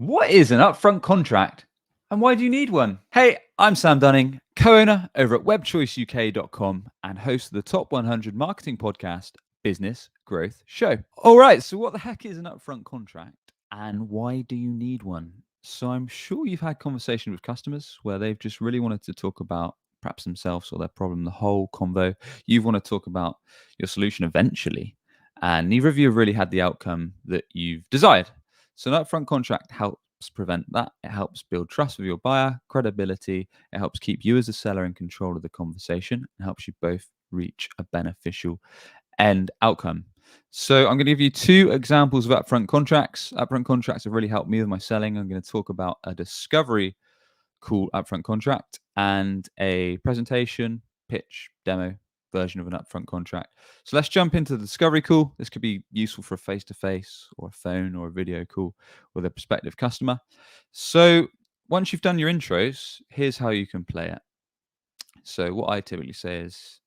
What is an upfront contract and why do you need one? Hey, I'm Sam Dunning, co owner over at webchoiceuk.com and host of the Top 100 Marketing Podcast Business Growth Show. All right, so what the heck is an upfront contract and why do you need one? So, I'm sure you've had conversations with customers where they've just really wanted to talk about perhaps themselves or their problem, the whole convo. You want to talk about your solution eventually, and neither of you have really had the outcome that you've desired. So an upfront contract helps prevent that. It helps build trust with your buyer, credibility. It helps keep you as a seller in control of the conversation and helps you both reach a beneficial end outcome. So I'm going to give you two examples of upfront contracts. Upfront contracts have really helped me with my selling. I'm going to talk about a discovery call upfront contract and a presentation, pitch, demo version of an upfront contract. So let's jump into the discovery call. This could be useful for a face-to-face or a phone or a video call with a prospective customer. So once you've done your intros, here's how you can play it. So what I typically say is,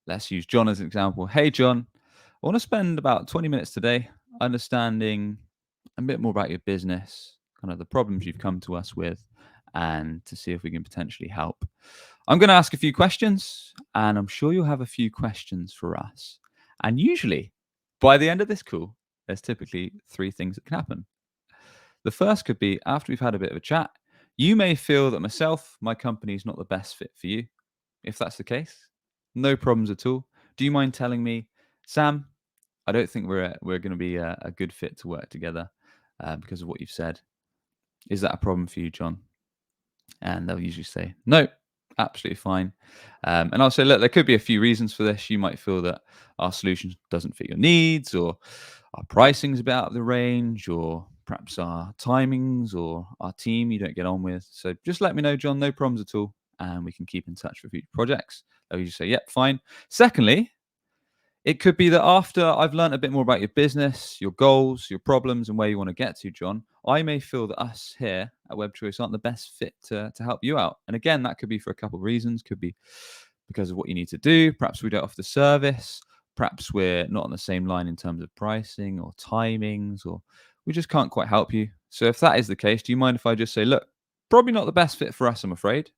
let's use John as an example. Hey, John, I want to spend about 20 minutes today understanding a bit more about your business, kind of the problems you've come to us with, and to see if we can potentially help. I'm going to ask a few questions, and I'm sure you'll have a few questions for us. And usually, by the end of this call, there's typically three things that can happen. The first could be after we've had a bit of a chat, you may feel that myself, my company is not the best fit for you. If that's the case, no problems at all. Do you mind telling me, Sam, I don't think we're going to be a good fit to work together because of what you've said. Is that a problem for you, John? And they'll usually say, no, absolutely fine. And I'll say, look, there could be a few reasons for this. You might feel that our solution doesn't fit your needs, or our pricing's a bit out of the range, or perhaps our timings or our team you don't get on with. So just let me know, John, no problems at all. And we can keep in touch for future projects. They'll usually say, yep, fine. Secondly, it could be that after I've learned a bit more about your business, your goals, your problems, and where you want to get to, John, I may feel that us here at WebChoice aren't the best fit to help you out. And again, that could be for a couple of reasons. Could be because of what you need to do. Perhaps we don't offer the service. Perhaps we're not on the same line in terms of pricing or timings, or we just can't quite help you. So if that is the case, do you mind if I just say, look, probably not the best fit for us, I'm afraid,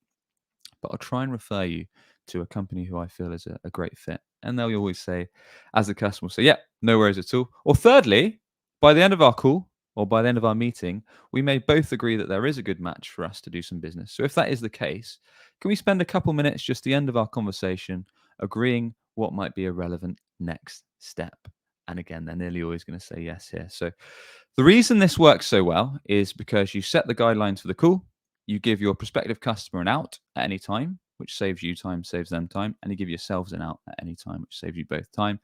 but I'll try and refer you to a company who I feel is a great fit. And they'll always say, as the customer will say, yeah, no worries at all. Or thirdly, by the end of our call or by the end of our meeting, we may both agree that there is a good match for us to do some business. So if that is the case, can we spend a couple minutes just the end of our conversation agreeing what might be a relevant next step? And again, they're nearly always going to say yes here. So the reason this works so well is because you set the guidelines for the call, you give your prospective customer an out at any time, which saves you time, saves them time, and you give yourselves an out at any time, which saves you both time.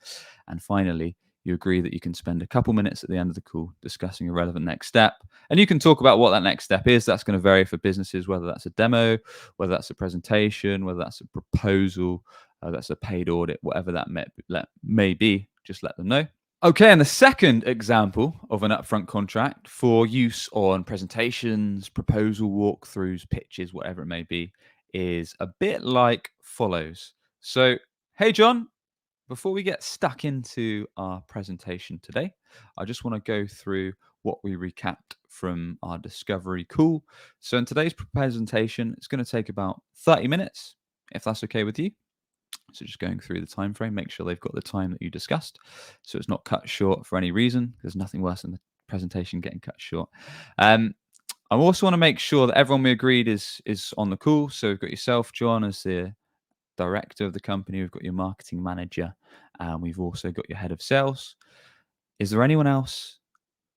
And finally, you agree that you can spend a couple minutes at the end of the call discussing a relevant next step. And you can talk about what that next step is. That's going to vary for businesses, whether that's a demo, whether that's a presentation, whether that's a proposal, that's a paid audit, whatever that may be, just let them know. Okay, and the second example of an upfront contract for use on presentations, proposal walkthroughs, pitches, whatever it may be, is a bit like follows. So, hey, John, before we get stuck into our presentation today, I just want to go through what we recapped from our discovery call. So, in today's presentation, it's going to take about 30 minutes, if that's okay with you. So just going through the time frame, make sure they've got the time that you discussed, so it's not cut short for any reason. There's nothing worse than the presentation getting cut short. I also want to make sure that everyone we agreed is on the call. So we've got yourself, John, as the director of the company. We've got your marketing manager, and we've also got your head of sales. Is there anyone else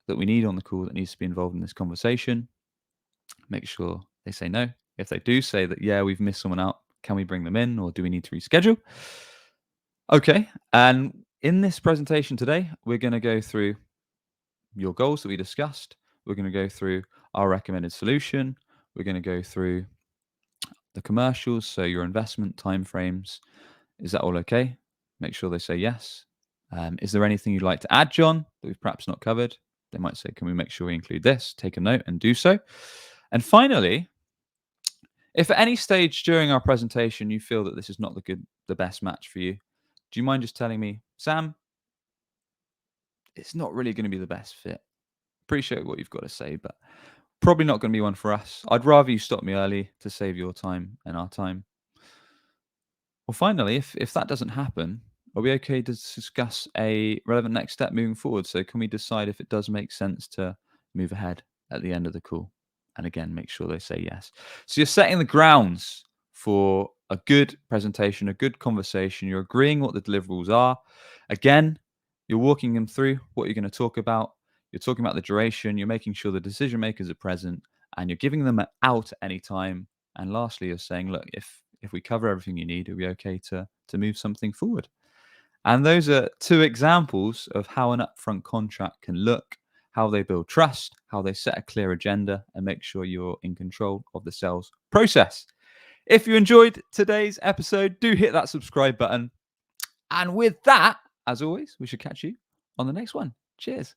that we need on the call that needs to be involved in this conversation? Make sure they say no. If they do say that, yeah, we've missed someone out, can we bring them in, or do we need to reschedule? Okay, and in this presentation today, we're going to go through your goals that we discussed. We're going to go through our recommended solution. We're going to go through the commercials, so your investment timeframes. Is that all okay? Make sure they say yes. Is there anything you'd like to add, John, that we've perhaps not covered? They might say, can we make sure we include this? Take a note and do so. And finally, if at any stage during our presentation you feel that this is not the best match for you, do you mind just telling me, Sam, it's not really going to be the best fit? Appreciate what you've got to say, but Probably not going to be one for us. I'd rather you stop me early to save your time and our time. Well, finally, if that doesn't happen, are we okay to discuss a relevant next step moving forward? So can we decide if it does make sense to move ahead at the end of the call? And again, make sure they say yes. So you're setting the grounds for a good presentation, a good conversation. You're agreeing what the deliverables are. Again, you're walking them through what you're going to talk about. You're talking about the duration. You're making sure the decision makers are present, and you're giving them out at any time. And lastly, you're saying, look, if we cover everything you need, are we okay to move something forward? And those are two examples of how an upfront contract can look, how they build trust, how they set a clear agenda, and make sure you're in control of the sales process. If you enjoyed today's episode, do hit that subscribe button. And with that, as always, we should catch you on the next one. Cheers.